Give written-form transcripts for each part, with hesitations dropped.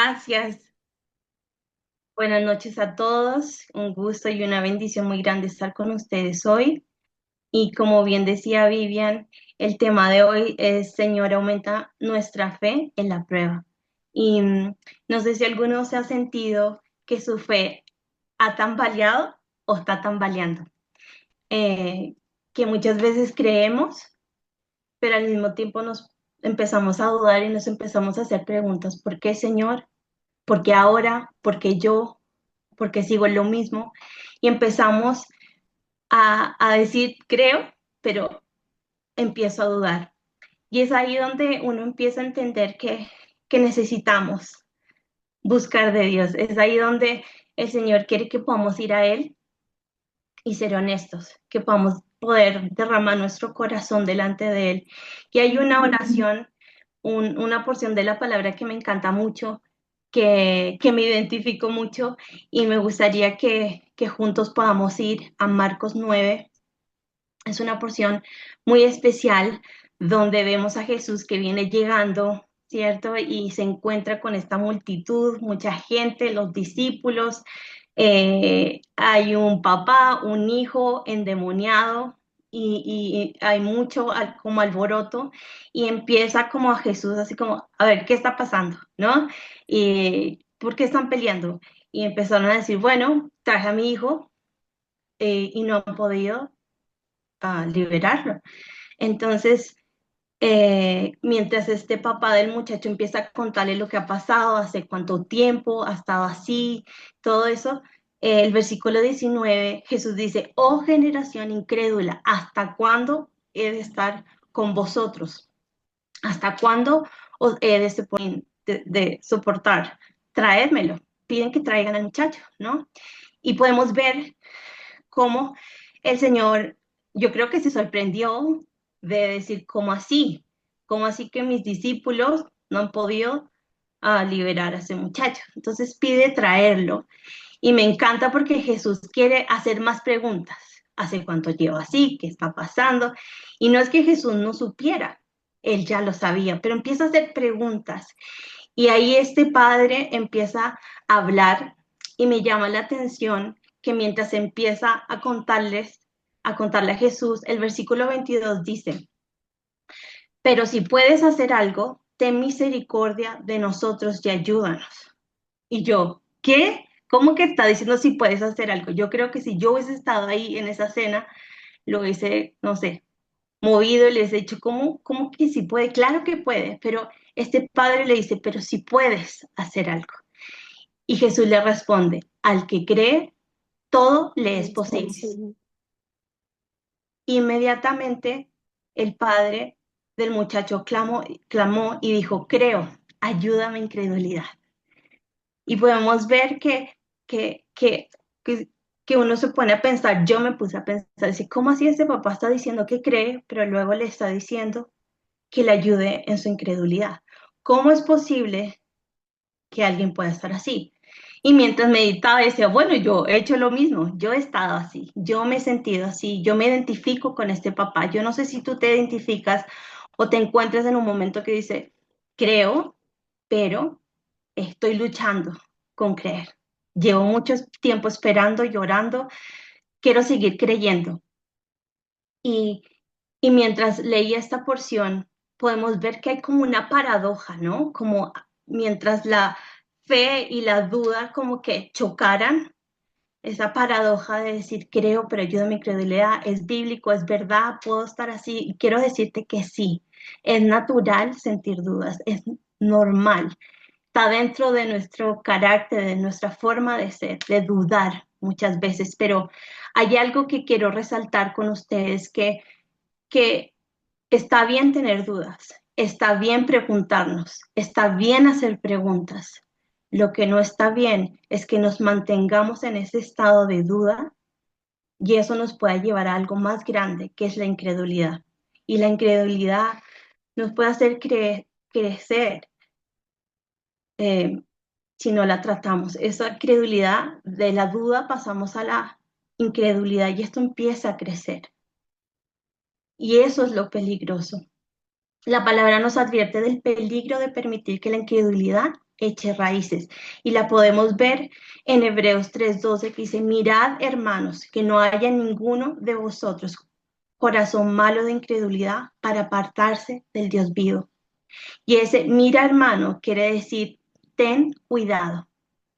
Gracias. Buenas noches a todos. Un gusto y una bendición muy grande estar con ustedes hoy. Y como bien decía Vivian, el tema de hoy es Señor, aumenta nuestra fe en la prueba. Y no sé si alguno se ha sentido que su fe ha tambaleado o está tambaleando. Eh, que muchas veces creemos, pero al mismo tiempo nos empezamos a dudar y nos empezamos a hacer preguntas. ¿Por qué, Señor? ¿Por qué ahora? ¿Por qué yo? Porque sigo en lo mismo y empezamos a decir, creo, pero empiezo a dudar. Y es ahí donde uno empieza a entender que necesitamos buscar de Dios. Es ahí donde el Señor quiere que podamos ir a Él y ser honestos, que podamos poder derramar nuestro corazón delante de Él. Y hay una oración, una porción de la palabra que me encanta mucho, que me identifico mucho y me gustaría que juntos podamos ir a Marcos 9. Es una porción muy especial donde vemos a Jesús que viene llegando, ¿cierto? Y se encuentra con esta multitud, mucha gente, los discípulos. Hay un papá, un hijo endemoniado y hay mucho como alboroto y empieza como a Jesús así como, a ver, ¿qué está pasando? ¿No? Y ¿por qué están peleando? Y empezaron a decir, bueno, traje a mi hijo y no han podido liberarlo. Entonces, mientras este papá del muchacho empieza a contarle lo que ha pasado, hace cuánto tiempo ha estado así, todo eso, el versículo 19, Jesús dice, oh generación incrédula, ¿hasta cuándo he de estar con vosotros? ¿Hasta cuándo os he de soportar? Traédmelo. Piden que traigan al muchacho, ¿no? Y podemos ver cómo el Señor, yo creo que se sorprendió de decir, ¿cómo así? ¿Cómo así que mis discípulos no han podido liberar a ese muchacho? Entonces pide traerlo y me encanta porque Jesús quiere hacer más preguntas. ¿Hace cuánto lleva así? ¿Qué está pasando? Y no es que Jesús no supiera, él ya lo sabía, pero empieza a hacer preguntas. Y ahí este padre empieza a hablar y me llama la atención que mientras empieza a contarle a Jesús, el versículo 22 dice, pero si puedes hacer algo, ten misericordia de nosotros y ayúdanos. Y yo, ¿qué? ¿Cómo que está diciendo si puedes hacer algo? Yo creo que si yo hubiese estado ahí en esa cena, lo hubiese, no sé, movido y les he dicho, ¿cómo que si puede? Claro que puede, pero este padre le dice, pero si puedes hacer algo. Y Jesús le responde, al que cree, todo le es posible. Inmediatamente el padre del muchacho clamó y dijo, creo, ayúdame incredulidad. Y podemos ver que, que, que, que uno se pone a pensar, yo me puse a pensar, así, ¿cómo así ese papá está diciendo que cree, pero luego le está diciendo que le ayude en su incredulidad? ¿Cómo es posible que alguien pueda estar así? Y mientras meditaba decía, bueno, yo he hecho lo mismo, yo he estado así, yo me he sentido así, yo me identifico con este papá. Yo no sé si tú te identificas o te encuentras en un momento que dice, creo, pero estoy luchando con creer. Llevo mucho tiempo esperando, llorando, quiero seguir creyendo. Y, y mientras leía esta porción, podemos ver que hay como una paradoja, ¿no? Como mientras la fe y la duda como que chocaran, esa paradoja de decir, creo, pero ayuda a mi incredulidad, es bíblico, es verdad, puedo estar así. Y quiero decirte que sí, es natural sentir dudas, es normal, está dentro de nuestro carácter, de nuestra forma de ser, de dudar muchas veces, pero hay algo que quiero resaltar con ustedes, que está bien tener dudas, está bien preguntarnos, está bien hacer preguntas. Lo que no está bien es que nos mantengamos en ese estado de duda y eso nos puede llevar a algo más grande, que es la incredulidad. Y la incredulidad nos puede hacer crecer eh, si no la tratamos. Esa incredulidad, de la duda pasamos a la incredulidad y esto empieza a crecer. Y eso es lo peligroso. La palabra nos advierte del peligro de permitir que la incredulidad eche raíces. Y la podemos ver en Hebreos 3:12 que dice, mirad hermanos, que no haya ninguno de vosotros corazón malo de incredulidad para apartarse del Dios vivo. Y ese mira hermano quiere decir, ten cuidado.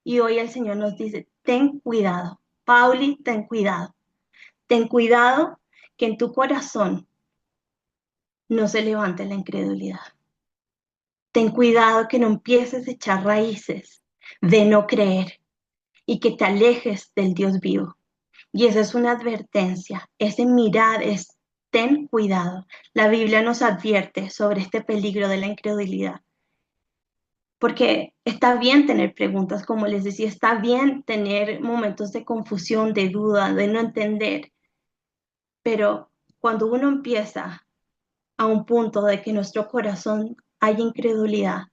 Y hoy el Señor nos dice, ten cuidado. Pauli, ten cuidado. Ten cuidado que en tu corazón no se levante la incredulidad. Ten cuidado que no empieces a echar raíces de no creer y que te alejes del Dios vivo. Y esa es una advertencia, ese mirar es ten cuidado. La Biblia nos advierte sobre este peligro de la incredulidad. Porque está bien tener preguntas, como les decía, está bien tener momentos de confusión, de duda, de no entender. Pero cuando uno empieza a un punto de que en nuestro corazón hay incredulidad,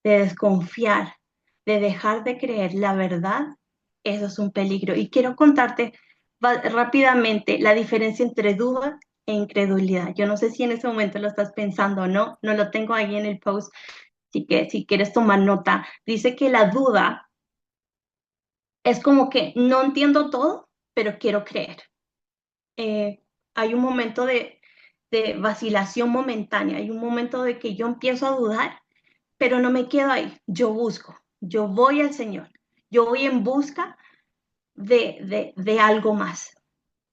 de desconfiar, de dejar de creer la verdad, eso es un peligro. Y quiero contarte rápidamente la diferencia entre duda e incredulidad. Yo no sé si en ese momento lo estás pensando o no, no lo tengo ahí en el post, así que si quieres tomar nota, dice que la duda es como que no entiendo todo, pero quiero creer. Hay un momento de vacilación momentánea, hay un momento de que yo empiezo a dudar, pero no me quedo ahí, yo busco, yo voy al Señor, yo voy en busca de algo más.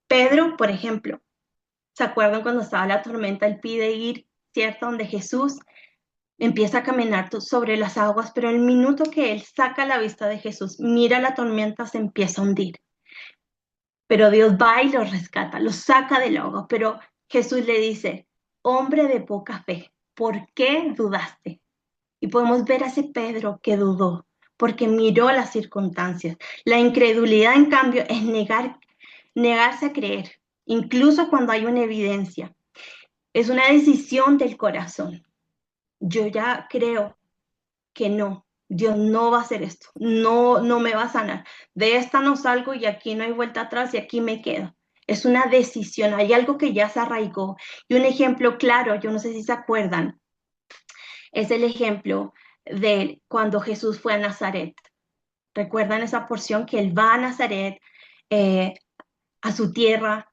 Pedro, por ejemplo, ¿se acuerdan cuando estaba la tormenta? Él pide ir, ¿cierto? Donde Jesús empieza a caminar sobre las aguas, pero el minuto que él saca la vista de Jesús, mira la tormenta, se empieza a hundir. Pero Dios va y lo rescata, lo saca del agua, pero Jesús le dice, hombre de poca fe, ¿por qué dudaste? Y podemos ver a ese Pedro que dudó, porque miró las circunstancias. La incredulidad, en cambio, es negarse a creer, incluso cuando hay una evidencia. Es una decisión del corazón. Yo ya creo que no, Dios no va a hacer esto, no, no me va a sanar. De esta no salgo y aquí no hay vuelta atrás y aquí me quedo. Es una decisión, hay algo que ya se arraigó. Y un ejemplo claro, yo no sé si se acuerdan, es el ejemplo de cuando Jesús fue a Nazaret. ¿Recuerdan esa porción que él va a Nazaret, eh, a su tierra,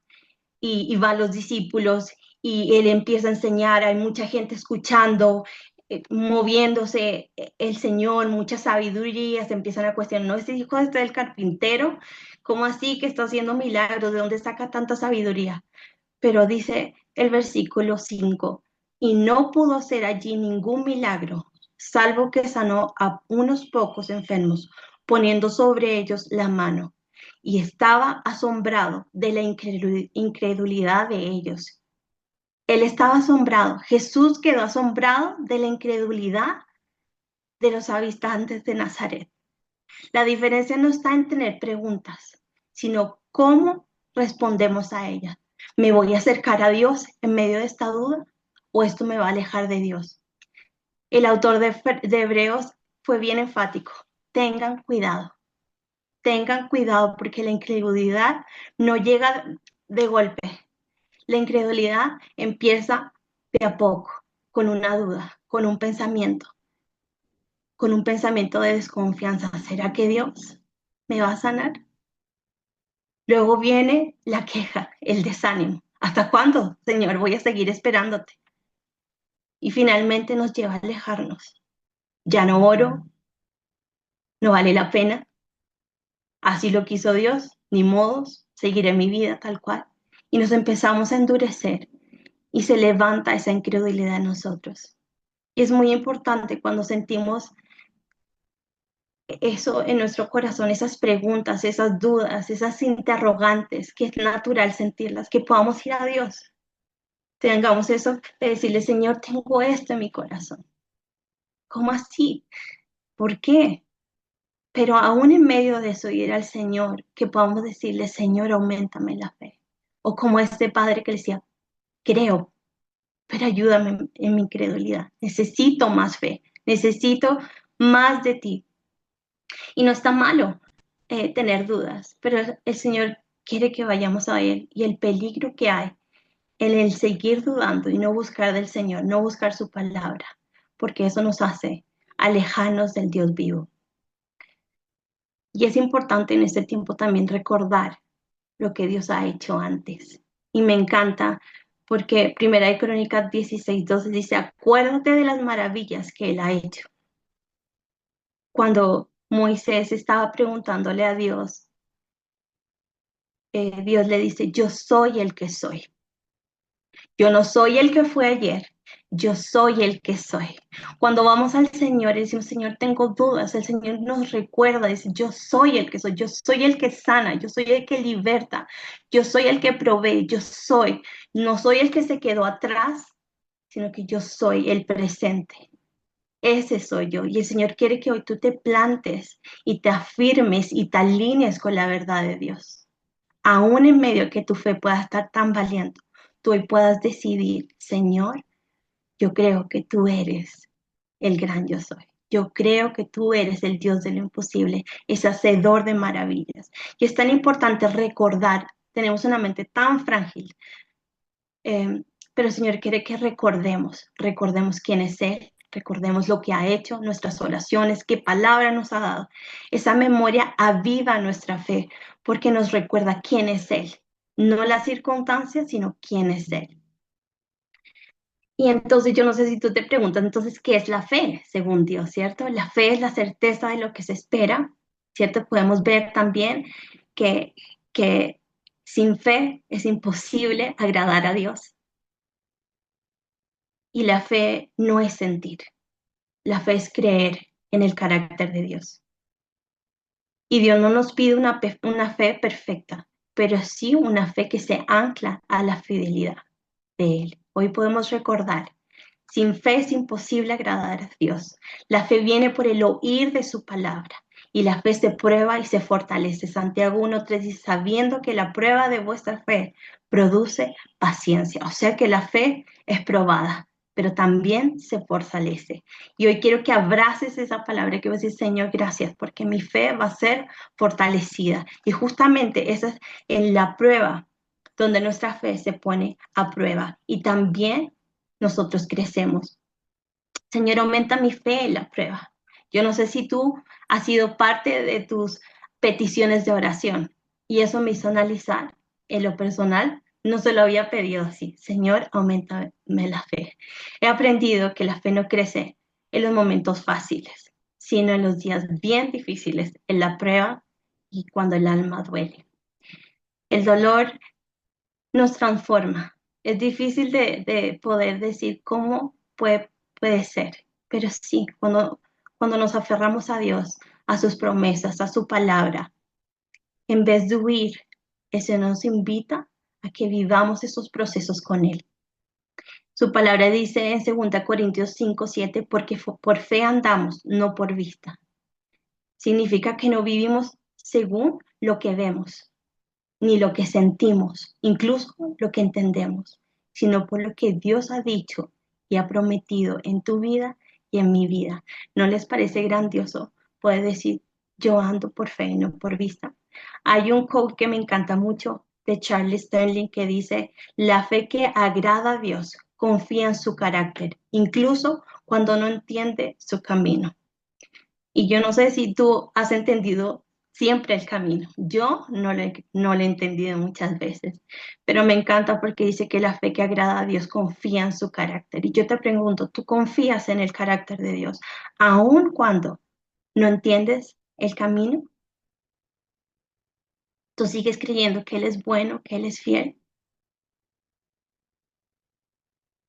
y va a los discípulos y él empieza a enseñar, hay mucha gente escuchando, moviéndose el Señor, mucha sabiduría, se empiezan a cuestionar, ¿no? Este hijo este del carpintero, ¿cómo así que está haciendo milagros? ¿De dónde saca tanta sabiduría? Pero dice el versículo 5, y no pudo hacer allí ningún milagro, salvo que sanó a unos pocos enfermos, poniendo sobre ellos la mano. Y estaba asombrado de la incredulidad de ellos. Él estaba asombrado. Jesús quedó asombrado de la incredulidad de los habitantes de Nazaret. La diferencia no está en tener preguntas, sino cómo respondemos a ellas. ¿Me voy a acercar a Dios en medio de esta duda o esto me va a alejar de Dios? El autor de Hebreos fue bien enfático. Tengan cuidado porque la incredulidad no llega de golpe. La incredulidad empieza de a poco, con una duda, con un pensamiento de desconfianza. ¿Será que Dios me va a sanar? Luego viene la queja, el desánimo. ¿Hasta cuándo, Señor? Voy a seguir esperándote. Y finalmente nos lleva a alejarnos. Ya no oro, no vale la pena. Así lo quiso Dios, ni modos, seguiré mi vida tal cual. Y nos empezamos a endurecer y se levanta esa incredulidad en nosotros. Y es muy importante cuando sentimos eso en nuestro corazón, esas preguntas, esas dudas, esas interrogantes, que es natural sentirlas, que podamos ir a Dios. Tengamos eso de decirle, Señor, tengo esto en mi corazón. ¿Cómo así? ¿Por qué? Pero aún en medio de eso, ir al Señor, que podamos decirle, Señor, auméntame la fe. O como este padre que le decía, creo, pero ayúdame en mi incredulidad. Necesito más fe, necesito más de ti. Y no está malo tener dudas, pero el Señor quiere que vayamos a Él y el peligro que hay en el seguir dudando y no buscar del Señor, no buscar su palabra, porque eso nos hace alejarnos del Dios vivo. Y es importante en este tiempo también recordar lo que Dios ha hecho antes. Y me encanta porque Primera de Crónicas 16:12 dice, acuérdate de las maravillas que Él ha hecho. Cuando Moisés estaba preguntándole a Dios, Dios le dice, yo soy el que soy. Yo no soy el que fue ayer, yo soy el que soy. Cuando vamos al Señor y decimos, Señor, tengo dudas, el Señor nos recuerda, dice, yo soy el que soy, yo soy el que sana, yo soy el que liberta, yo soy el que provee, yo soy. No soy el que se quedó atrás, sino que yo soy el presente. Ese soy yo. Y el Señor quiere que hoy tú te plantes y te afirmes y te alinees con la verdad de Dios. Aún en medio que tu fe pueda estar tan valiente, tú hoy puedas decidir, Señor, yo creo que tú eres el gran yo soy. Yo creo que tú eres el Dios de lo imposible, ese hacedor de maravillas. Y es tan importante recordar, tenemos una mente tan frágil, eh, pero el Señor quiere que recordemos quién es Él, recordemos lo que ha hecho, nuestras oraciones, qué palabra nos ha dado. Esa memoria aviva nuestra fe porque nos recuerda quién es Él, no las circunstancias, sino quién es Él. Y entonces yo no sé si tú te preguntas, entonces, ¿qué es la fe según Dios, cierto? La fe es la certeza de lo que se espera, ¿cierto? Podemos ver también que, que sin fe es imposible agradar a Dios. Y la fe no es sentir, la fe es creer en el carácter de Dios. Y Dios no nos pide una fe perfecta, pero sí una fe que se ancla a la fidelidad de Él. Hoy podemos recordar, sin fe es imposible agradar a Dios. La fe viene por el oír de su palabra y la fe se prueba y se fortalece. Santiago 1:3 dice, sabiendo que la prueba de vuestra fe produce paciencia. O sea que la fe es probada, pero también se fortalece. Y hoy quiero que abraces esa palabra que vas a decir, Señor, gracias, porque mi fe va a ser fortalecida. Y justamente esa es en la prueba donde nuestra fe se pone a prueba y también nosotros crecemos. Señor, aumenta mi fe en la prueba. Yo no sé si tú has sido parte de tus peticiones de oración y eso me hizo analizar en lo personal. No se lo había pedido así. Señor, aumentame la fe. He aprendido que la fe no crece en los momentos fáciles, sino en los días bien difíciles, en la prueba y cuando el alma duele. El dolor nos transforma. Es difícil de poder decir cómo puede ser, pero sí, cuando nos aferramos a Dios, a sus promesas, a su palabra, en vez de huir, eso nos invita a que vivamos esos procesos con Él. Su palabra dice en 2 Corintios 5:7, porque por fe andamos, no por vista. Significa que no vivimos según lo que vemos, ni lo que sentimos, incluso lo que entendemos, sino por lo que Dios ha dicho y ha prometido en tu vida y en mi vida. ¿No les parece grandioso poder decir, yo ando por fe y no por vista? Hay un quote que me encanta mucho de Charles Sterling que dice, la fe que agrada a Dios confía en su carácter, incluso cuando no entiende su camino. Y yo no sé si tú has entendido siempre el camino. Yo no lo he entendido muchas veces, pero me encanta porque dice que la fe que agrada a Dios confía en su carácter. Y yo te pregunto, ¿tú confías en el carácter de Dios aun cuando no entiendes el camino? ¿Tú sigues creyendo que Él es bueno, que Él es fiel?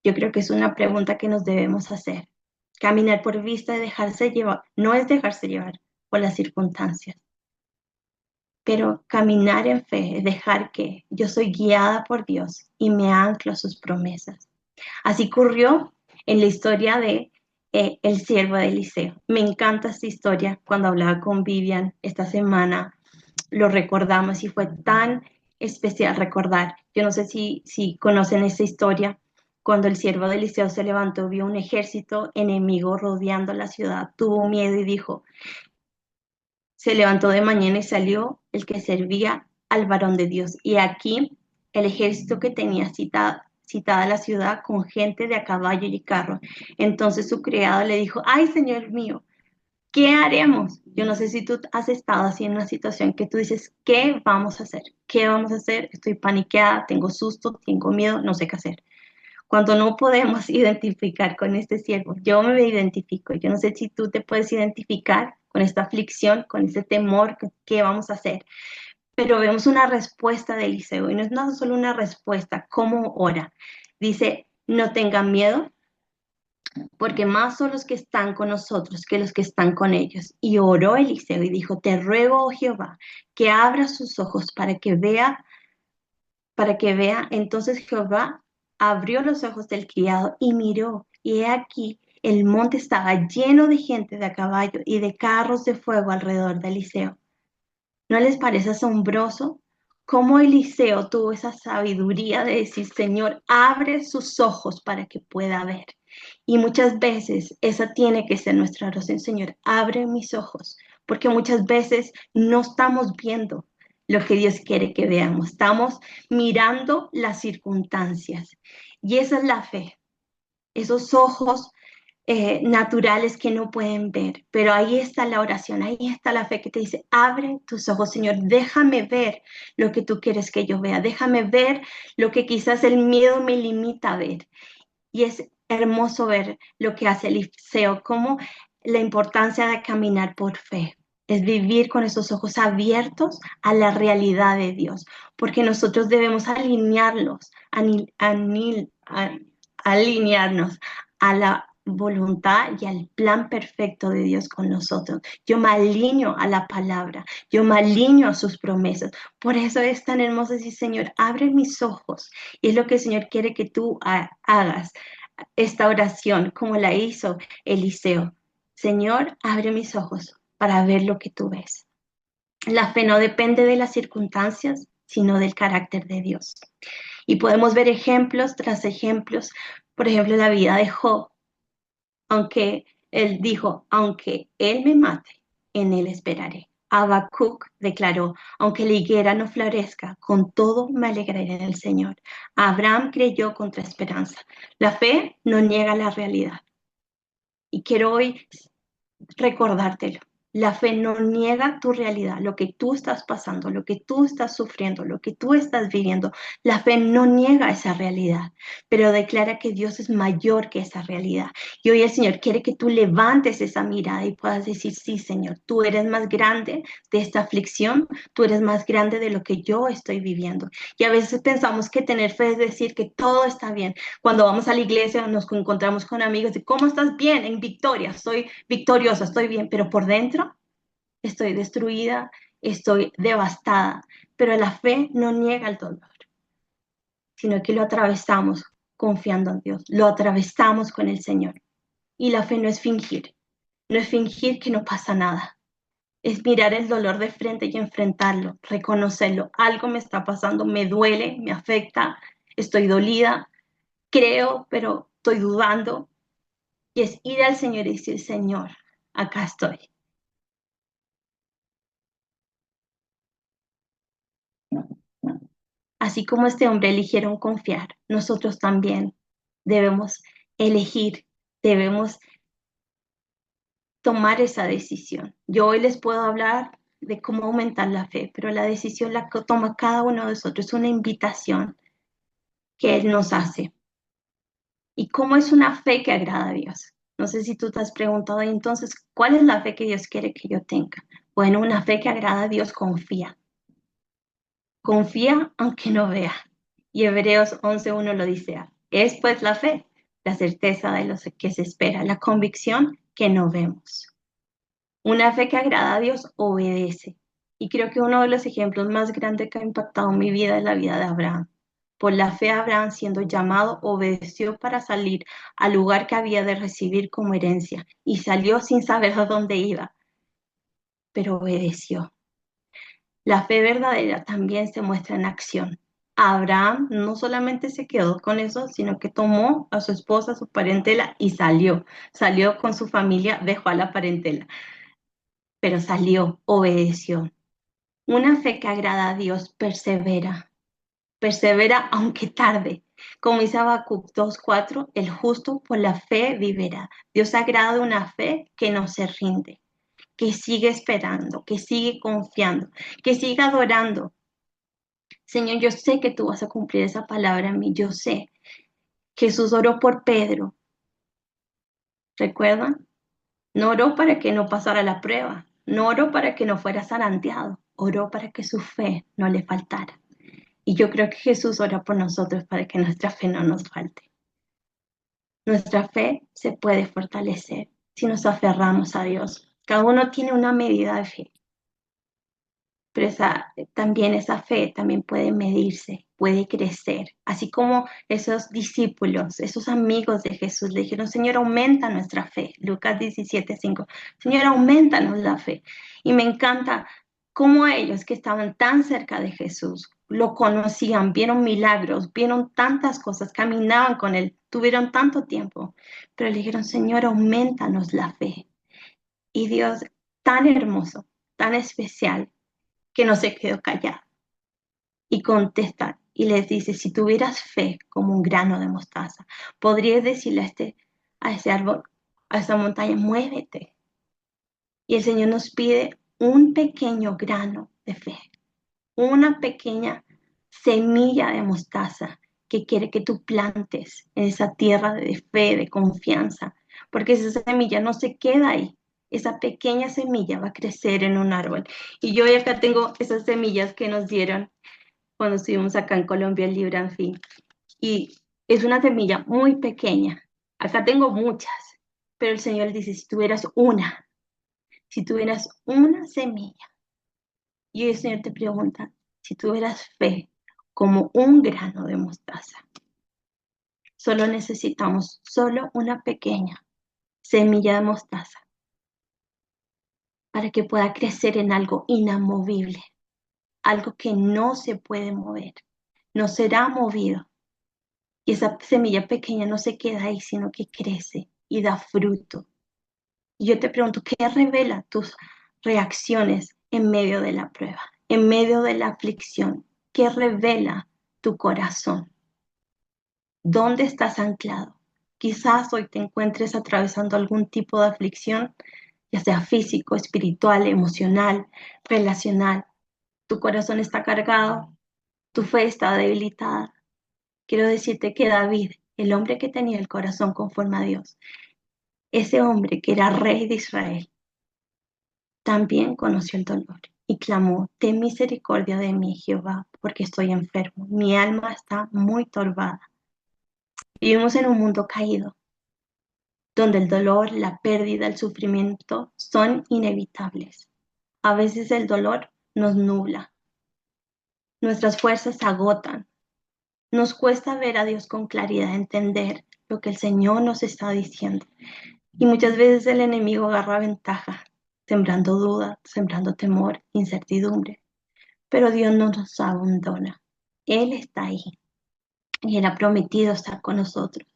Yo creo que es una pregunta que nos debemos hacer. Caminar por vista y dejarse llevar, no es dejarse llevar por las circunstancias. Pero caminar en fe es dejar que yo soy guiada por Dios y me anclo a sus promesas. Así ocurrió en la historia de el siervo de Eliseo. Me encanta esta historia. Cuando hablaba con Vivian esta semana, lo recordamos y fue tan especial recordar. Yo no sé si conocen esa historia. Cuando el siervo de Eliseo se levantó, vio un ejército enemigo rodeando la ciudad, tuvo miedo y dijo, se levantó de mañana y salió el que servía al varón de Dios. Y aquí el ejército que tenía citada a la ciudad con gente de a caballo y carro. Entonces su criado le dijo, ay, señor mío, ¿qué haremos? Yo no sé si tú has estado así en una situación que tú dices, ¿qué vamos a hacer? ¿Qué vamos a hacer? Estoy paniqueada, tengo susto, tengo miedo, no sé qué hacer. Cuando no podemos identificar con este siervo, yo me identifico, yo no sé si tú te puedes identificar con esta aflicción, con este temor, ¿qué vamos a hacer? Pero vemos una respuesta de Eliseo y no es nada solo una respuesta, ¿cómo ora? Dice, no tengan miedo, porque más son los que están con nosotros que los que están con ellos. Y oró Eliseo y dijo, te ruego, oh Jehová, que abra sus ojos para que vea, para que vea. Entonces Jehová abrió los ojos del criado y miró, y he aquí, el monte estaba lleno de gente de a caballo y de carros de fuego alrededor de Eliseo. ¿No les parece asombroso cómo Eliseo tuvo esa sabiduría de decir, Señor, abre sus ojos para que pueda ver? Y muchas veces esa tiene que ser nuestra oración, Señor, abre mis ojos, porque muchas veces no estamos viendo lo que Dios quiere que veamos, estamos mirando las circunstancias. Y esa es la fe, esos ojos naturales que no pueden ver, pero ahí está la oración, ahí está la fe que te dice, abre tus ojos, Señor, déjame ver lo que tú quieres que yo vea, déjame ver lo que quizás el miedo me limita a ver. Y es hermoso ver lo que hace Eliseo, como la importancia de caminar por fe. Es vivir con esos ojos abiertos a la realidad de Dios, porque nosotros debemos alinearlos, alinearnos a la voluntad y al plan perfecto de Dios con nosotros. Yo me alineo a la palabra, yo me alineo a sus promesas. Por eso es tan hermoso decir, Señor, abre mis ojos. Y es lo que el Señor quiere que tú hagas esta oración como la hizo Eliseo. Señor, abre mis ojos para ver lo que tú ves. La fe no depende de las circunstancias, sino del carácter de Dios. Y podemos ver ejemplos tras ejemplos, por ejemplo, la vida de Job, aunque él dijo, aunque él me mate, en él esperaré. Habacuc declaró, aunque la higuera no florezca, con todo me alegraré en el Señor. Abraham creyó contra esperanza. La fe no niega la realidad. Y quiero hoy recordártelo. La fe no niega tu realidad, lo que tú estás pasando, lo que tú estás sufriendo, lo que tú estás viviendo. La fe no niega esa realidad, pero declara que Dios es mayor que esa realidad. Y hoy el Señor quiere que tú levantes esa mirada y puedas decir, sí, Señor, tú eres más grande de esta aflicción, tú eres más grande de lo que yo estoy viviendo. Y a veces pensamos que tener fe es decir que todo está bien. Cuando vamos a la iglesia nos encontramos con amigos y ¿cómo estás? Bien, en victoria, estoy victoriosa, estoy bien, pero por dentro estoy destruida, estoy devastada, pero la fe no niega el dolor, sino que lo atravesamos confiando en Dios, lo atravesamos con el Señor. Y la fe no es fingir, no es fingir que no pasa nada, es mirar el dolor de frente y enfrentarlo, reconocerlo. Algo me está pasando, me duele, me afecta, estoy dolida, creo, pero estoy dudando. Y es ir al Señor y decir, Señor, acá estoy. Así como este hombre eligieron confiar, nosotros también debemos elegir, debemos tomar esa decisión. Yo hoy les puedo hablar de cómo aumentar la fe, pero la decisión la toma cada uno de nosotros, es una invitación que Él nos hace. ¿Y cómo es una fe que agrada a Dios? No sé si tú te has preguntado entonces, ¿cuál es la fe que Dios quiere que yo tenga? Bueno, una fe que agrada a Dios confía. Confía aunque no vea. Y Hebreos 11:1 lo dice. Es pues la fe, la certeza de lo que se espera, la convicción que no vemos. Una fe que agrada a Dios obedece. Y creo que uno de los ejemplos más grandes que ha impactado mi vida es la vida de Abraham. Por la fe, Abraham, siendo llamado, obedeció para salir al lugar que había de recibir como herencia y salió sin saber a dónde iba, pero obedeció. La fe verdadera también se muestra en acción. Abraham no solamente se quedó con eso, sino que tomó a su esposa, a su parentela y salió. Salió con su familia, dejó a la parentela, pero salió, obedeció. Una fe que agrada a Dios persevera, persevera aunque tarde. Como dice Habacuc 2:4, el justo por la fe vivirá. Dios agrada una fe que no se rinde, que sigue esperando, que sigue confiando, que sigue adorando. Señor, yo sé que tú vas a cumplir esa palabra en mí, yo sé. Jesús oró por Pedro, ¿recuerdan? No oró para que no pasara la prueba, no oró para que no fuera zarandeado, oró para que su fe no le faltara. Y yo creo que Jesús ora por nosotros para que nuestra fe no nos falte. Nuestra fe se puede fortalecer si nos aferramos a Dios. Cada uno tiene una medida de fe, pero también esa fe también puede medirse, puede crecer. Así como esos discípulos, esos amigos de Jesús le dijeron, Señor, aumenta nuestra fe. Lucas 17:5, Señor, aumentanos la fe. Y me encanta cómo ellos que estaban tan cerca de Jesús, lo conocían, vieron milagros, vieron tantas cosas, caminaban con él, tuvieron tanto tiempo, pero le dijeron, Señor, aumentanos la fe. Y Dios, tan hermoso, tan especial, que no se quedó callado y contesta y les dice, si tuvieras fe como un grano de mostaza, podrías decirle a ese árbol, a esa montaña, muévete. Y el Señor nos pide un pequeño grano de fe, una pequeña semilla de mostaza que quiere que tú plantes en esa tierra de fe, de confianza, porque esa semilla no se queda ahí. Esa pequeña semilla va a crecer en un árbol. Y yo acá tengo esas semillas que nos dieron cuando estuvimos acá en Colombia, el Libra, fin. Y es una semilla muy pequeña. Acá tengo muchas, pero el Señor dice, si tuvieras una semilla, y el Señor te pregunta, si tuvieras fe como un grano de mostaza, solo necesitamos solo una pequeña semilla de mostaza para que pueda crecer en algo inamovible, algo que no se puede mover, no será movido. Y esa semilla pequeña no se queda ahí, sino que crece y da fruto. Y yo te pregunto, ¿qué revela tus reacciones en medio de la prueba, en medio de la aflicción? ¿Qué revela tu corazón? ¿Dónde estás anclado? Quizás hoy te encuentres atravesando algún tipo de aflicción, ya sea físico, espiritual, emocional, relacional. Tu corazón está cargado, tu fe está debilitada. Quiero decirte que David, el hombre que tenía el corazón conforme a Dios, ese hombre que era rey de Israel, también conoció el dolor y clamó, ten misericordia de mí, Jehová, porque estoy enfermo. Mi alma está muy turbada. Vivimos en un mundo caído, donde el dolor, la pérdida, el sufrimiento son inevitables. A veces el dolor nos nubla, nuestras fuerzas se agotan, nos cuesta ver a Dios con claridad, entender lo que el Señor nos está diciendo. Y muchas veces el enemigo agarra ventaja, sembrando duda, sembrando temor, incertidumbre. Pero Dios no nos abandona. Él está ahí y Él ha prometido estar con nosotros.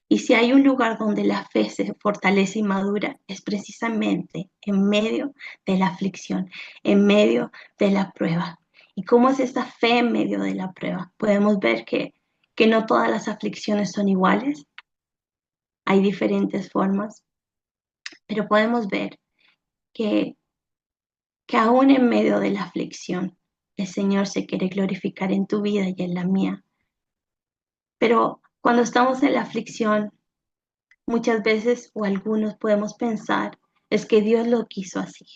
Y si hay un lugar donde la fe se fortalece y madura, es precisamente en medio de la aflicción, en medio de la prueba. ¿Y cómo es esta fe en medio de la prueba? Podemos ver que no todas las aflicciones son iguales, hay diferentes formas, pero podemos ver que, que aún en medio de la aflicción, el Señor se quiere glorificar en tu vida y en la mía. Pero cuando estamos en la aflicción, muchas veces o algunos podemos pensar, es que Dios lo quiso así.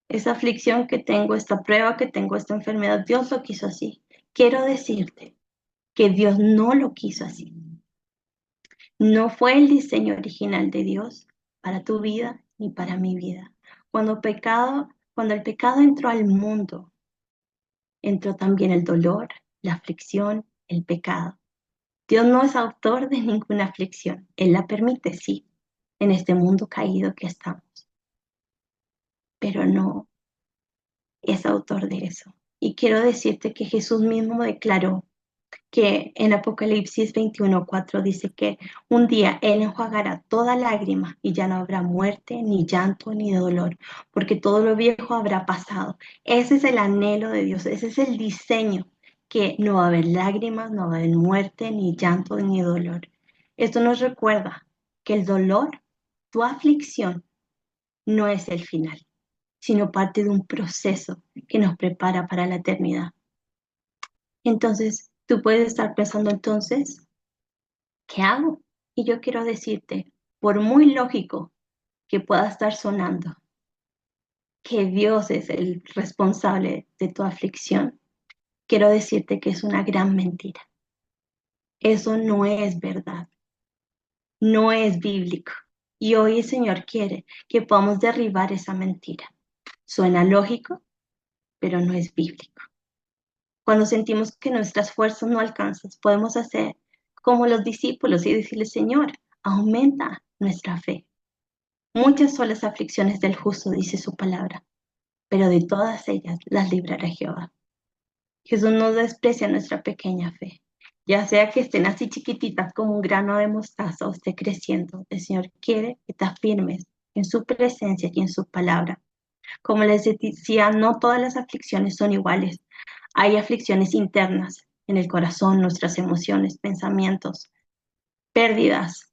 Esa aflicción que tengo, esta prueba que tengo, esta enfermedad, Dios lo quiso así. Quiero decirte que Dios no lo quiso así. No fue el diseño original de Dios para tu vida ni para mi vida. Cuando el pecado entró al mundo, entró también el dolor, la aflicción, el pecado. Dios no es autor de ninguna aflicción. Él la permite, sí, en este mundo caído que estamos, pero no es autor de eso. Y quiero decirte que Jesús mismo declaró que en Apocalipsis 21:4 dice que un día Él enjuagará toda lágrima y ya no habrá muerte, ni llanto, ni dolor, porque todo lo viejo habrá pasado. Ese es el anhelo de Dios, ese es el diseño que no va a haber lágrimas, no va a haber muerte, ni llanto, ni dolor. Esto nos recuerda que el dolor, tu aflicción, no es el final, sino parte de un proceso que nos prepara para la eternidad. Entonces, tú puedes estar pensando entonces, ¿qué hago? Y yo quiero decirte, por muy lógico que pueda estar sonando, que Dios es el responsable de tu aflicción, quiero decirte que es una gran mentira. Eso no es verdad, no es bíblico. Y hoy el Señor quiere que podamos derribar esa mentira. Suena lógico, pero no es bíblico. Cuando sentimos que nuestras fuerzas no alcanzan, podemos hacer como los discípulos y decirle, Señor, aumenta nuestra fe. Muchas son las aflicciones del justo, dice su palabra, pero de todas ellas las librará Jehová. Jesús no desprecia nuestra pequeña fe, ya sea que estén así chiquititas como un grano de mostaza o esté creciendo. El Señor quiere que te afirmes en su presencia y en su palabra. Como les decía, no todas las aflicciones son iguales. Hay aflicciones internas en el corazón, nuestras emociones, pensamientos, pérdidas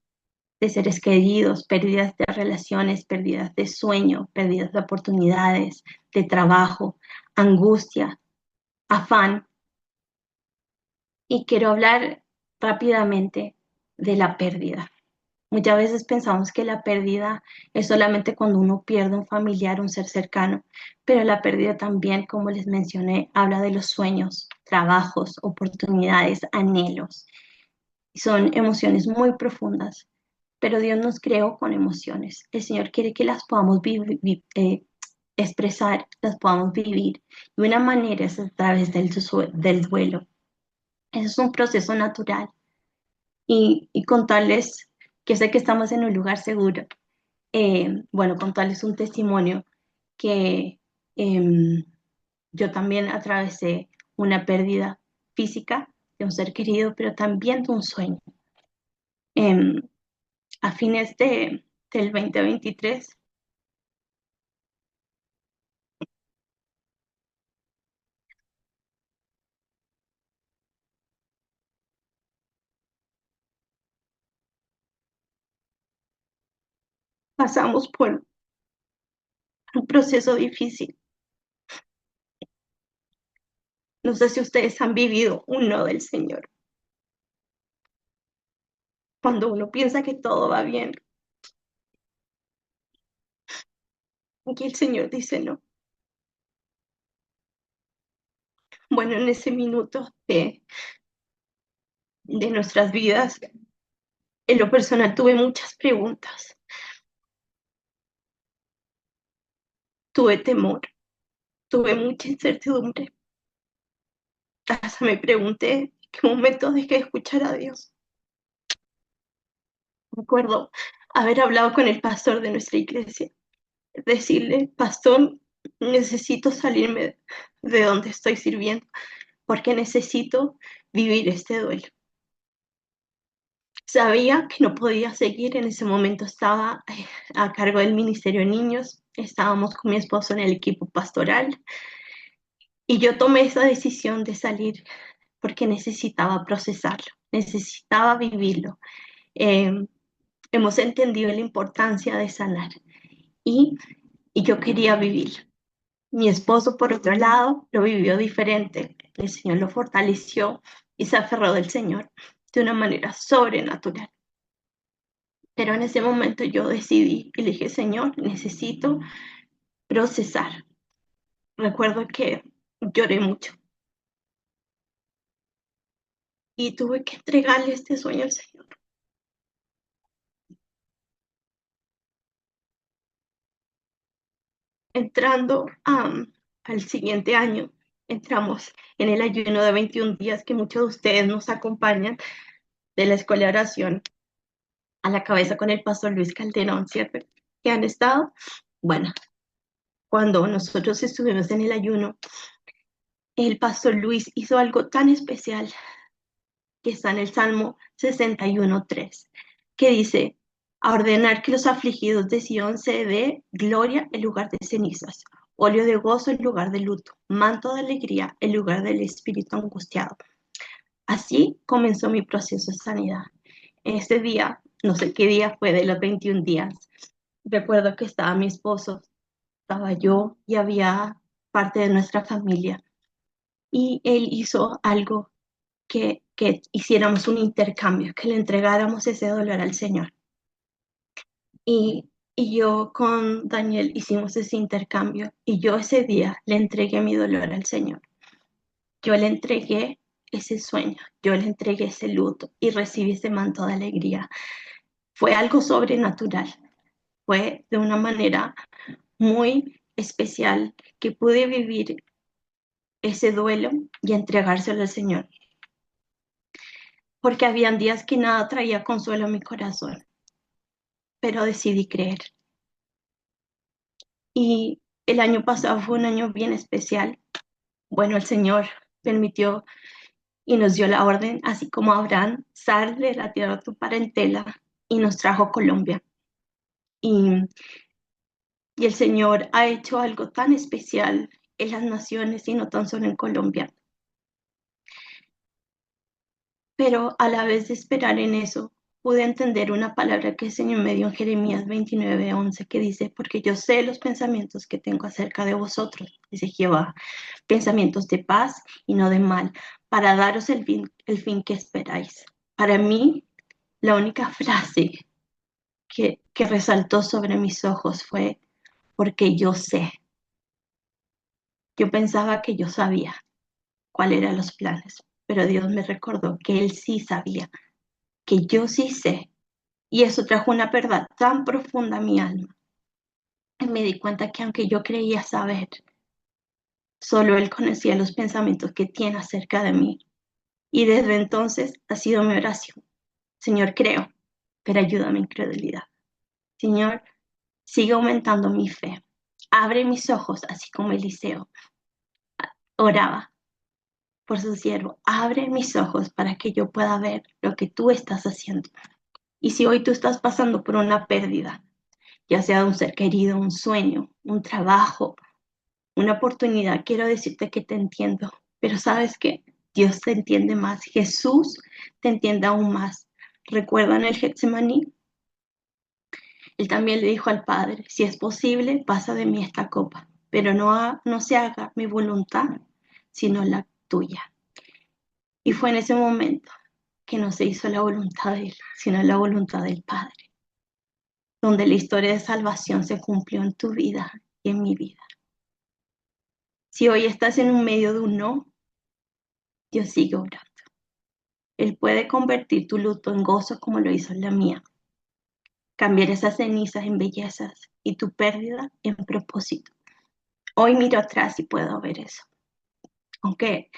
de seres queridos, pérdidas de relaciones, pérdidas de sueño, pérdidas de oportunidades, de trabajo, angustia, afán. Y quiero hablar rápidamente de la pérdida. Muchas veces pensamos que la pérdida es solamente cuando uno pierde un familiar, un ser cercano, pero la pérdida también, como les mencioné, habla de los sueños, trabajos, oportunidades, anhelos. Son emociones muy profundas, pero Dios nos creó con emociones. El Señor quiere que las podamos expresar, las podamos vivir. Y una manera es a través del duelo. Eso es un proceso natural. Y contarles que sé que estamos en un lugar seguro. Bueno, contarles un testimonio que yo también atravesé una pérdida física de un ser querido, pero también de un sueño. Em, a fines del 2023 pasamos por un proceso difícil. No sé si ustedes han vivido un no del Señor. Cuando uno piensa que todo va bien, y el Señor dice no. Bueno, en ese minuto de nuestras vidas, en lo personal tuve muchas preguntas, tuve temor, tuve mucha incertidumbre. Hasta me pregunté en qué momento dejé de escuchar a Dios. Recuerdo haber hablado con el pastor de nuestra iglesia, decirle, pastor, necesito salirme de donde estoy sirviendo, porque necesito vivir este duelo. Sabía que no podía seguir, en ese momento estaba a cargo del Ministerio de Niños, estábamos con mi esposo en el equipo pastoral y yo tomé esa decisión de salir porque necesitaba procesarlo, necesitaba vivirlo. Eh, hemos entendido la importancia de sanar y, y yo quería vivir. Mi esposo, por otro lado, lo vivió diferente. El Señor lo fortaleció y se aferró del Señor de una manera sobrenatural. Pero en ese momento yo decidí y le dije, Señor, necesito procesar. Recuerdo que lloré mucho y tuve que entregarle este sueño al Señor. Entrando al siguiente año, entramos en el ayuno de 21 días que muchos de ustedes nos acompañan de la escuela de oración a la cabeza con el pastor Luis Calderón, ¿cierto? Que han estado. Bueno, cuando nosotros estuvimos en el ayuno, el pastor Luis hizo algo tan especial que está en el Salmo 61:3, que dice, a ordenar que los afligidos de Sión se dé gloria en lugar de cenizas, óleo de gozo en lugar de luto, manto de alegría en lugar del espíritu angustiado. Así comenzó mi proceso de sanidad. Ese día, no sé qué día fue de los 21 días, recuerdo que estaba mi esposo, estaba yo y había parte de nuestra familia. Y él hizo algo que hiciéramos un intercambio, que le entregáramos ese dolor al Señor. Y yo con Daniel hicimos ese intercambio y yo ese día le entregué mi dolor al Señor. Yo le entregué ese sueño, yo le entregué ese luto y recibí ese manto de alegría. Fue algo sobrenatural, fue de una manera muy especial que pude vivir ese duelo y entregárselo al Señor, porque habían días que nada traía consuelo a mi corazón, pero decidí creer. Y el año pasado fue un año bien especial. Bueno, el Señor permitió y nos dio la orden, así como Abraham, sal de la tierra de tu parentela y nos trajo a Colombia. Y, y el Señor ha hecho algo tan especial en las naciones y no tan solo en Colombia. Pero a la vez de esperar en eso, pude entender una palabra que el Señor me dio en Jeremías 29:11, que dice, porque yo sé los pensamientos que tengo acerca de vosotros, dice Jehová, pensamientos de paz y no de mal, para daros el fin que esperáis. Para mí, la única frase que resaltó sobre mis ojos fue, porque yo sé. Yo pensaba que yo sabía cuáles eran los planes, pero Dios me recordó que Él sí sabía, que yo sí sé. Y eso trajo una verdad tan profunda a mi alma. Y me di cuenta que aunque yo creía saber, solo Él conocía los pensamientos que tiene acerca de mí. Y desde entonces ha sido mi oración. Señor, creo, pero ayúdame mi incredulidad. Señor, sigue aumentando mi fe. Abre mis ojos, así como Eliseo oraba por su siervo. Abre mis ojos para que yo pueda ver lo que tú estás haciendo. Y si hoy tú estás pasando por una pérdida, ya sea de un ser querido, un sueño, un trabajo, una oportunidad, quiero decirte que te entiendo, pero sabes que Dios te entiende más, Jesús te entiende aún más. ¿Recuerdan el Getsemaní? Él también le dijo al Padre, si es posible, pasa de mí esta copa, pero no se haga mi voluntad, sino la tuya. Y fue en ese momento que no se hizo la voluntad de Él, sino la voluntad del Padre, donde la historia de salvación se cumplió en tu vida y en mi vida. Si hoy estás en un medio de un no, Dios sigue orando. Él puede convertir tu luto en gozo como lo hizo en la mía, cambiar esas cenizas en bellezas y tu pérdida en propósito. Hoy miro atrás y puedo ver eso, aunque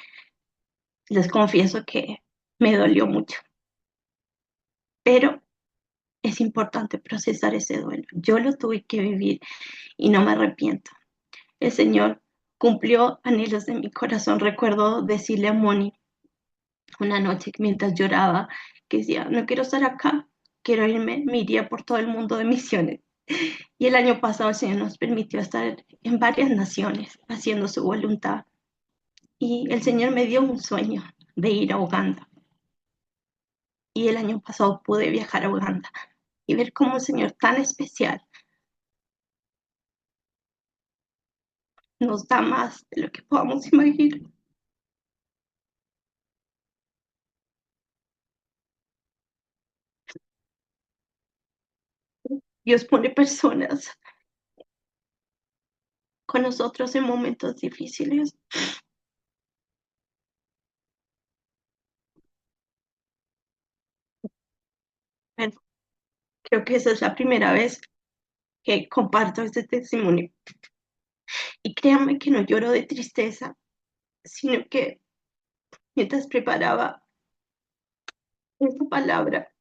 les confieso que me dolió mucho, pero es importante procesar ese duelo. Yo lo tuve que vivir y no me arrepiento. El Señor cumplió anhelos de mi corazón. Recuerdo decirle a Moni una noche mientras lloraba que decía, no quiero estar acá, quiero irme, me iría por todo el mundo de misiones. Y el año pasado el Señor nos permitió estar en varias naciones haciendo su voluntad. Y el Señor me dio un sueño de ir a Uganda. Y el año pasado pude viajar a Uganda y ver cómo un Señor tan especial nos da más de lo que podamos imaginar. Dios pone personas con nosotros en momentos difíciles. Pero creo que esa es la primera vez que comparto este testimonio. Y créanme que no lloro de tristeza, sino que mientras preparaba esta palabra,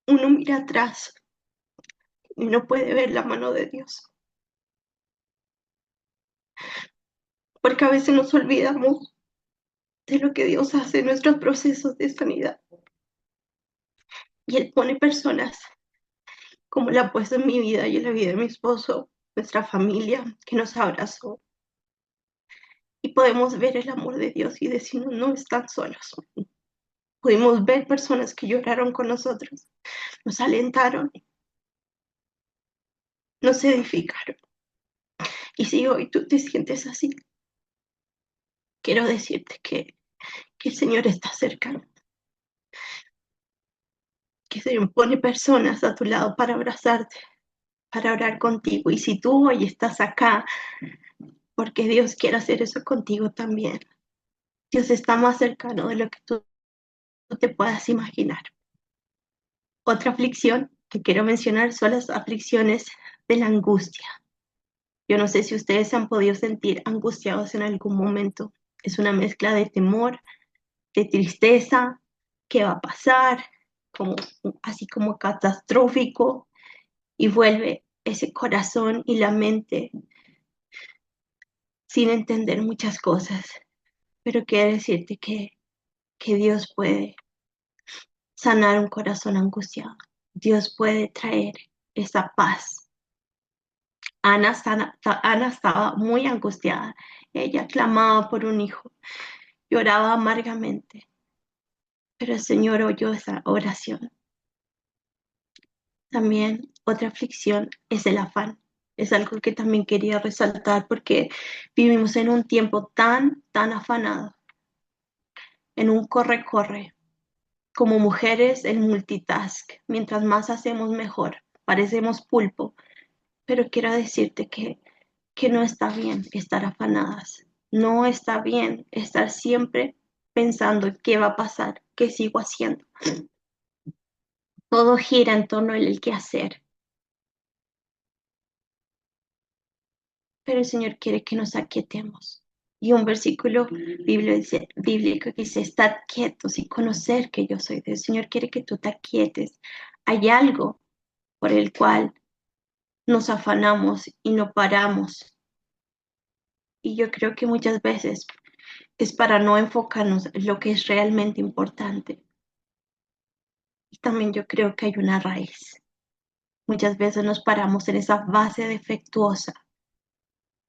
uno mira atrás y no puede ver la mano de Dios. Porque a veces nos olvidamos de lo que Dios hace en nuestros procesos de sanidad. Y Él pone personas como la ha puesto en mi vida y en la vida de mi esposo nuestra familia que nos abrazó y podemos ver el amor de Dios y decirnos, no están solos. Pudimos ver personas que lloraron con nosotros, nos alentaron, nos edificaron. Y si hoy tú te sientes así, quiero decirte que el Señor está cerca, que se pone personas a tu lado para abrazarte, para orar contigo. Y si tú hoy estás acá, porque Dios quiere hacer eso contigo también. Dios está más cercano de lo que tú te puedas imaginar. Otra aflicción que quiero mencionar son las aflicciones de la angustia. Yo no sé si ustedes se han podido sentir angustiados en algún momento. Es una mezcla de temor, de tristeza, qué va a pasar, como, así como catastrófico, y vuelve ese corazón y la mente sin entender muchas cosas. Pero quiero decirte que Dios puede sanar un corazón angustiado. Dios puede traer esa paz. Ana estaba muy angustiada. Ella clamaba por un hijo, lloraba amargamente, pero el Señor oyó esa oración. También otra aflicción es el afán. Es algo que también quería resaltar porque vivimos en un tiempo tan afanado, en un corre-corre. Como mujeres, el multitask. Mientras más hacemos, mejor. Parecemos pulpo, pero quiero decirte que no está bien estar afanadas. No está bien estar siempre pensando qué va a pasar, qué sigo haciendo. Todo gira en torno al qué hacer. Pero el Señor quiere que nos aquietemos. Y un versículo bíblico que dice, estad quietos y conocer que yo soy Dios. El Señor quiere que tú te aquietes. Hay algo por el cual nos afanamos y no paramos. Y yo creo que muchas veces es para no enfocarnos en lo que es realmente importante. Y también yo creo que hay una raíz. Muchas veces nos paramos en esa base defectuosa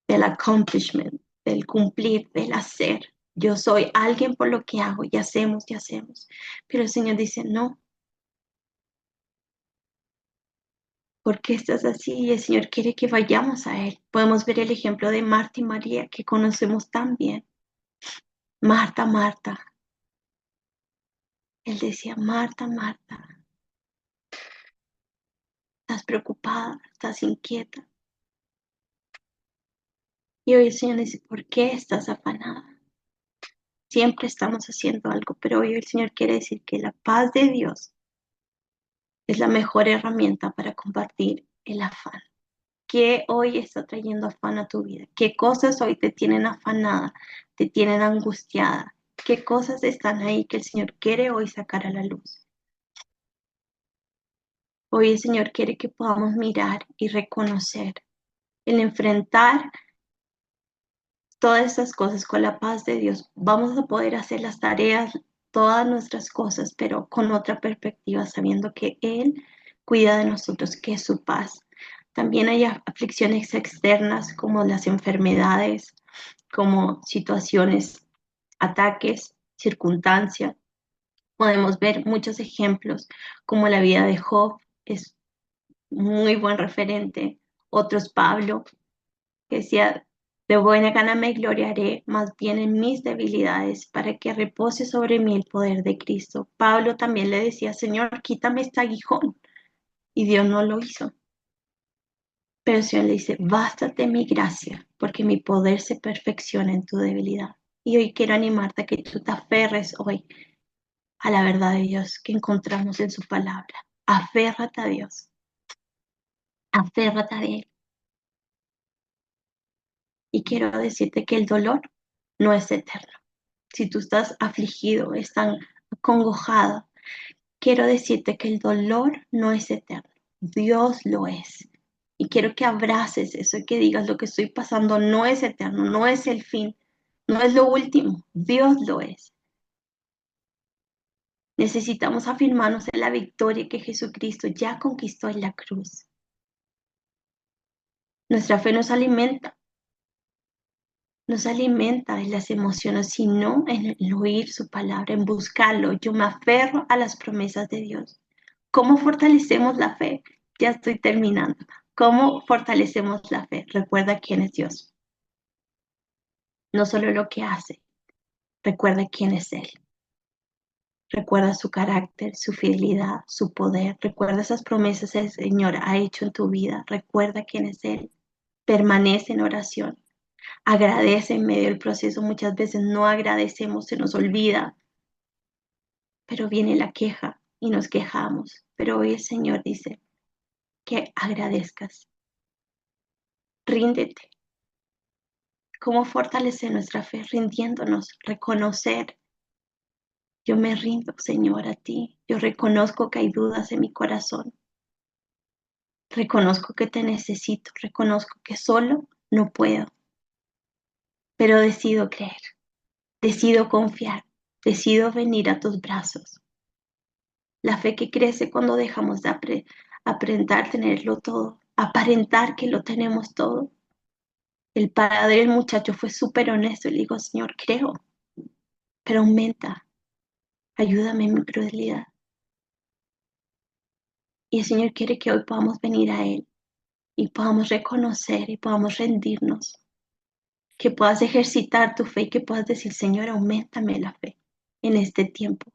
del accomplishment, del cumplir, del hacer. Yo soy alguien por lo que hago y hacemos y hacemos. Pero el Señor dice, no, ¿por qué estás así? Y el Señor quiere que vayamos a Él. Podemos ver el ejemplo de Marta y María, que conocemos tan bien. Marta, Marta. Él decía, Marta, Marta, estás preocupada, estás inquieta. Y hoy el Señor dice, ¿por qué estás afanada? Siempre estamos haciendo algo, pero hoy el Señor quiere decir que la paz de Dios es la mejor herramienta para combatir el afán. ¿Qué hoy está trayendo afán a tu vida? ¿Qué cosas hoy te tienen afanada, te tienen angustiada? ¿Qué cosas están ahí que el Señor quiere hoy sacar a la luz? Hoy el Señor quiere que podamos mirar y reconocer, el enfrentar todas estas cosas con la paz de Dios. Vamos a poder hacer las tareas, todas nuestras cosas, pero con otra perspectiva, sabiendo que Él cuida de nosotros, que es su paz. También hay aflicciones externas como las enfermedades, como situaciones, ataques, circunstancias. Podemos ver muchos ejemplos, como la vida de Job es muy buen referente. Otros, Pablo, que decía, de buena gana me gloriaré más bien en mis debilidades, para que repose sobre mí el poder de Cristo. Pablo también le decía, Señor, quítame este aguijón, y Dios no lo hizo. Pero el Señor le dice, bástate mi gracia, porque mi poder se perfecciona en tu debilidad. Y hoy quiero animarte a que tú te aferres hoy a la verdad de Dios que encontramos en su palabra. Aférrate a Dios, aférrate a Él. Y quiero decirte que el dolor no es eterno. Si tú estás afligido, estás acongojado, quiero decirte que el dolor no es eterno. Dios lo es. Y quiero que abraces eso y que digas lo que estoy pasando no es eterno, no es el fin, no es lo último. Dios lo es. Necesitamos afirmarnos en la victoria que Jesucristo ya conquistó en la cruz. Nuestra fe nos alimenta en las emociones, sino en el oír su palabra, en buscarlo. Yo me aferro a las promesas de Dios. ¿Cómo fortalecemos la fe? Ya estoy terminando. ¿Cómo fortalecemos la fe? Recuerda quién es Dios, no solo lo que hace, recuerda quién es Él. Recuerda su carácter, su fidelidad, su poder. Recuerda esas promesas que el Señor ha hecho en tu vida. Recuerda quién es Él. Permanece en oración. Agradece en medio del proceso. Muchas veces no agradecemos, se nos olvida, pero viene la queja y nos quejamos. Pero hoy el Señor dice que agradezcas. Ríndete. ¿Cómo fortalecer nuestra fe? Rindiéndonos, reconocer. Yo me rindo, Señor, a ti. Yo reconozco que hay dudas en mi corazón. Reconozco que te necesito. Reconozco que solo no puedo. Pero decido creer. Decido confiar. Decido venir a tus brazos. La fe que crece cuando dejamos de aparentar tenerlo todo. Aparentar que lo tenemos todo. El padre del muchacho fue súper honesto y le dijo, Señor, creo, pero aumenta. Ayúdame en mi crueldad. Y el Señor quiere que hoy podamos venir a Él y podamos reconocer y podamos rendirnos, que puedas ejercitar tu fe y que puedas decir, Señor, auméntame la fe en este tiempo.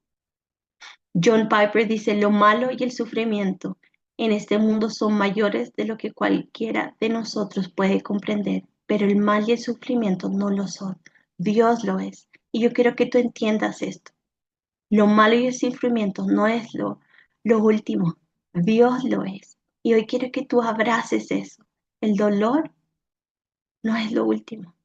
John Piper dice, lo malo y el sufrimiento en este mundo son mayores de lo que cualquiera de nosotros puede comprender, pero el mal y el sufrimiento no lo son. Dios lo es. Y yo quiero que tú entiendas esto. Lo malo y el sufrimiento no es lo último. Dios lo es. Y hoy quiero que tú abraces eso. El dolor no es lo último.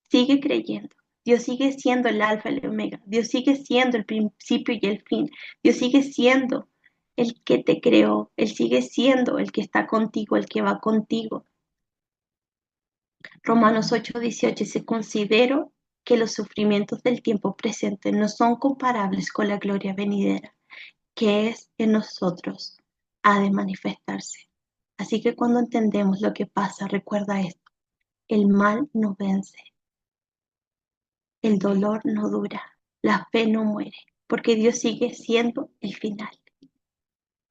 Sigue creyendo. Dios sigue siendo el alfa y el omega. Dios sigue siendo el principio y el fin. Dios sigue siendo el que te creó. Él sigue siendo el que está contigo, el que va contigo. Romanos 8:18 dice, considero que los sufrimientos del tiempo presente no son comparables con la gloria venidera, que es en nosotros, ha de manifestarse. Así que cuando entendemos lo que pasa, recuerda esto, el mal no vence, el dolor no dura, la fe no muere, porque Dios sigue siendo el final.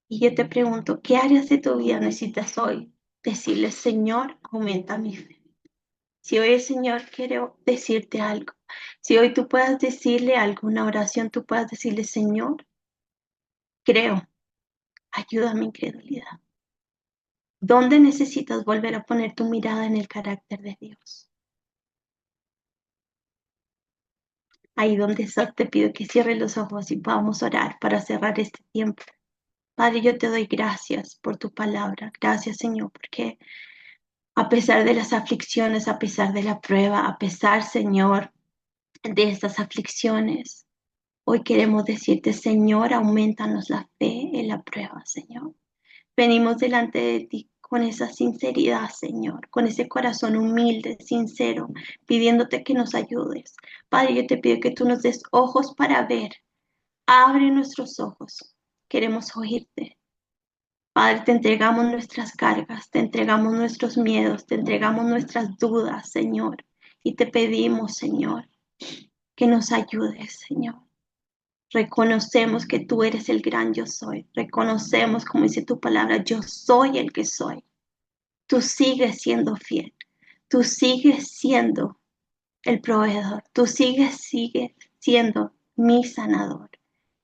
Y yo te pregunto, ¿qué áreas de tu vida necesitas hoy? Decirle, Señor, aumenta mi fe. Si hoy el Señor quiere decirte algo, si hoy tú puedas decirle algo, una oración, tú puedas decirle, Señor, creo, ayuda a mi incredulidad. ¿Dónde necesitas volver a poner tu mirada en el carácter de Dios? Ahí donde estás, te pido que cierres los ojos y podamos orar para cerrar este tiempo. Padre, yo te doy gracias por tu palabra. Gracias, Señor, porque a pesar de las aflicciones, a pesar de la prueba, a pesar, Señor, de estas aflicciones, hoy queremos decirte, Señor, aumentanos la fe en la prueba, Señor. Venimos delante de ti con esa sinceridad, Señor, con ese corazón humilde, sincero, pidiéndote que nos ayudes. Padre, yo te pido que tú nos des ojos para ver. Abre nuestros ojos. Queremos oírte. Padre, te entregamos nuestras cargas, te entregamos nuestros miedos, te entregamos nuestras dudas, Señor. Y te pedimos, Señor, que nos ayudes, Señor. Reconocemos que tú eres el gran yo soy. Reconocemos, como dice tu palabra, yo soy el que soy. Tú sigues siendo fiel. Tú sigues siendo el proveedor. Tú sigues siendo mi sanador.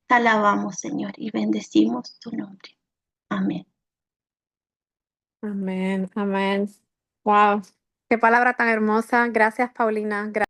Te alabamos, Señor, y bendecimos tu nombre. Amén. Amén, amén. Wow, qué palabra tan hermosa. Gracias, Paulina.